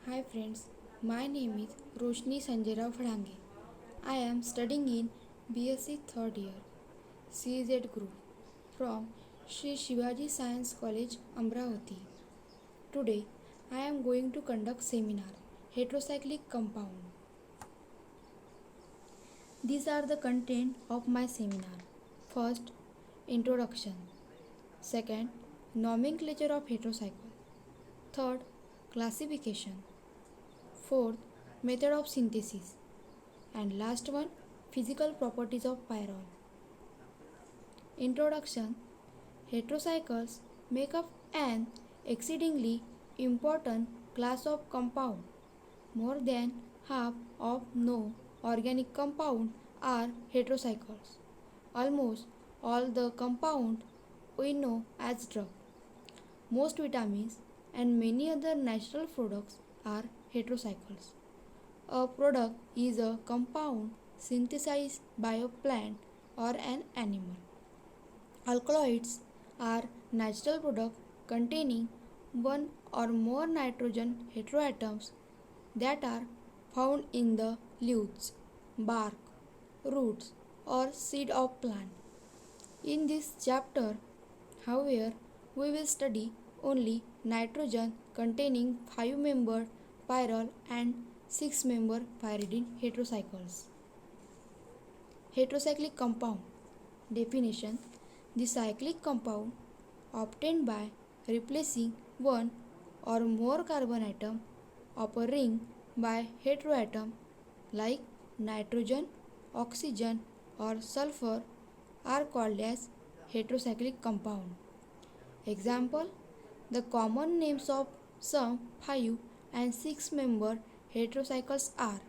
Hi friends, my name is Roshni Sanjay Rao Phadhange. I am studying in BSc third year CZ group from Sri Shivaji Science College, Amravati. Today I am going to conduct seminar Heterocyclic Compound. These are the content of my seminar. First, introduction. Second, nomenclature of heterocycle. Third, classification. Fourth, method of synthesis. And last one, physical properties of pyrrole. Introduction. Heterocycles make up an exceedingly important class of compound. More than half of no organic compound are heterocycles. Almost all the compound we know as drug, most vitamins and many other natural products are heterocycles. A product is a compound synthesized by a plant or an animal. Alkaloids are natural products containing one or more nitrogen heteroatoms that are found in the leaves, bark, roots, or seed of plant. In this chapter, however, we will study only nitrogen containing 5-membered pyrrole and 6-membered pyridine heterocycles. Heterocyclic compound definition: the cyclic compound obtained by replacing one or more carbon atom of a ring by heteroatom like nitrogen, oxygen, or sulfur are called as heterocyclic compound. Example: the common names of some 5 and 6-member heterocycles are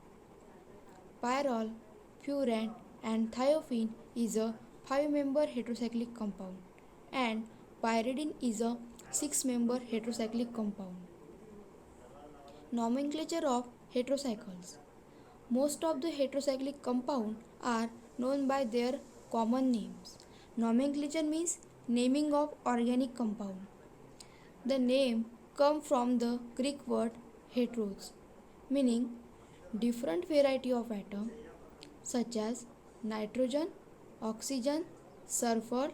pyrrole, furan, and thiophene is a 5-member heterocyclic compound, and pyridine is a 6-member heterocyclic compound. Nomenclature of heterocycles: most of the heterocyclic compounds are known by their common names. Nomenclature means naming of organic compound. The name comes from the Greek word heteros, meaning different variety of atom, such as nitrogen, oxygen, sulfur,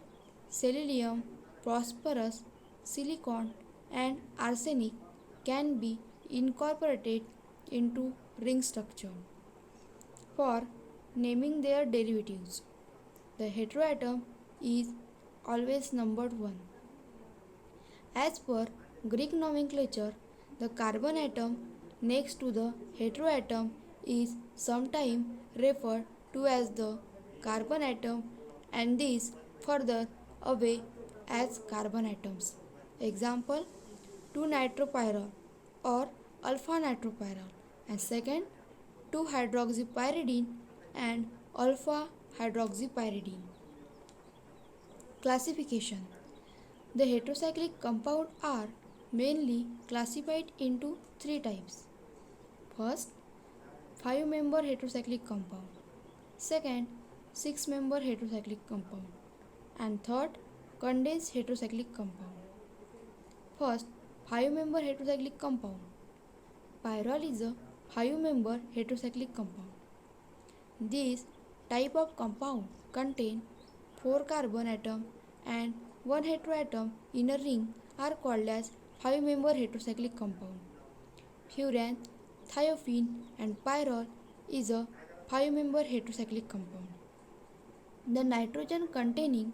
selenium, phosphorus, silicon, and arsenic can be incorporated into ring structure. For naming their derivatives, the heteroatom is always numbered 1. As per Greek nomenclature, the carbon atom next to the heteroatom is sometimes referred to as the carbon atom and these further away as carbon atoms. Example: 2-nitropyrrole or alpha nitropyrrole, and second 2-hydroxypyridine and alpha hydroxypyridine. Classification: the heterocyclic compounds are mainly classified into 3 types. First, 5-member heterocyclic compound. Second, 6-member heterocyclic compound. And third, condensed heterocyclic compound. First, 5-member heterocyclic compound. Pyrrole is a 5-member heterocyclic compound. This type of compound contain 4 carbon atom and 1 heteroatom in a ring are called as 5-member heterocyclic compound. Furan, thiophene, and pyrrole is a 5-member heterocyclic compound. The nitrogen containing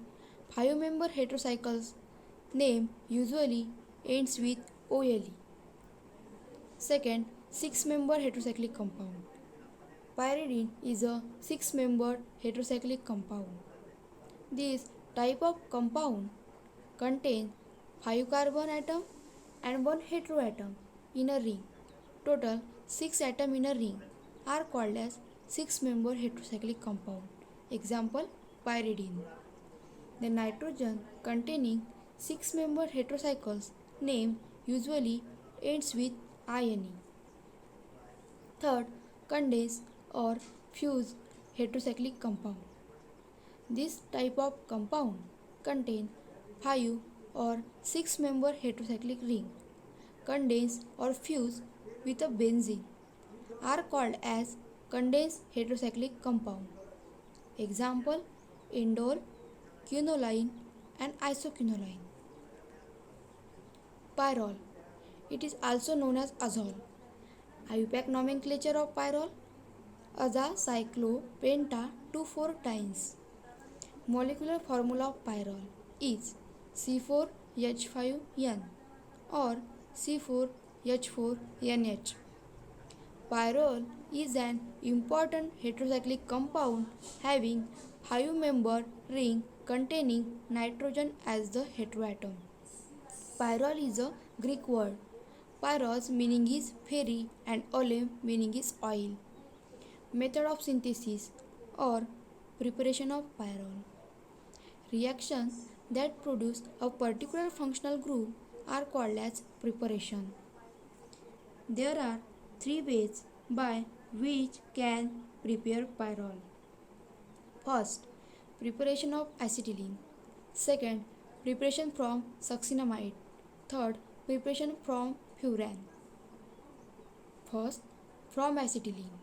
5-member heterocycles name usually ends with OLE. Second, 6-member heterocyclic compound. Pyridine is a 6-membered heterocyclic compound. This type of compound contains 5 carbon atom and 1 heteroatom in a ring. Total 6 atoms in a ring are called as 6-member heterocyclic compound. Example: pyridine. The nitrogen containing 6-member heterocycles name usually ends with INE. Third, condensed or fused heterocyclic compound. This type of compound contains 5 or 6-member heterocyclic ring. Condensed or fused with a benzene are called as condensed heterocyclic compound. Example: indole, quinoline, and isoquinoline. Pyrrole. It is also known as azole. IUPAC nomenclature of pyrrole: azacyclopenta 2,4-tines. Molecular formula of pyrrole is C4H5N or C4H4NH. Pyrrole is an important heterocyclic compound having 5-membered ring containing nitrogen as the heteroatom. Pyrrole is a Greek word. Pyros meaning is fairy and ole meaning is oil. Method of synthesis or preparation of pyrrole. Reactions that produce a particular functional group are called as preparation. There are 3 ways by which can prepare pyrrole. First, preparation of acetylene. Second, preparation from succinamide. Third, preparation from furan. First, from acetylene.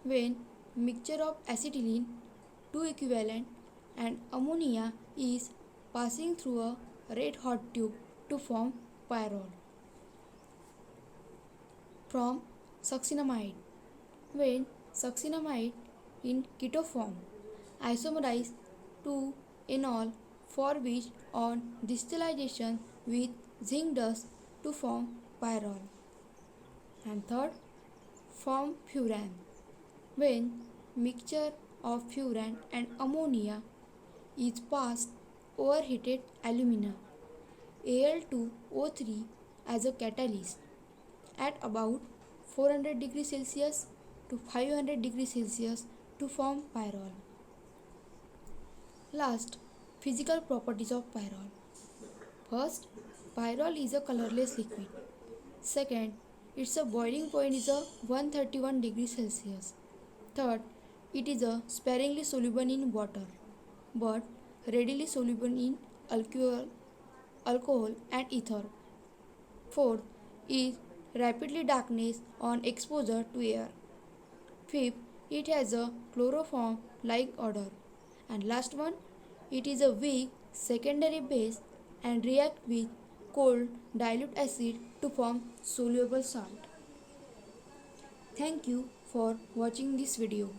When mixture of acetylene, 2 equivalent, and ammonia is passing through a red hot tube to form pyrrole. From succinamide. When succinamide in keto form isomerize to enol, for which on distillation with zinc dust to form pyrrole. And third, from furan. When mixture of furan and ammonia is passed over heated alumina Al2O3 as a catalyst at about 400 degrees Celsius to 500 degrees Celsius to form pyrrole. Last, physical properties of pyrrole. First, pyrrole is a colorless liquid. Second, its boiling point is a 131 degrees Celsius. Third, it is a sparingly soluble in water but readily soluble in alcohol and ether. Fourth, it rapidly darkens on exposure to air. Fifth, it has a chloroform-like odor. And last one, it is a weak secondary base and react with cold dilute acid to form soluble salt. Thank you for watching this video.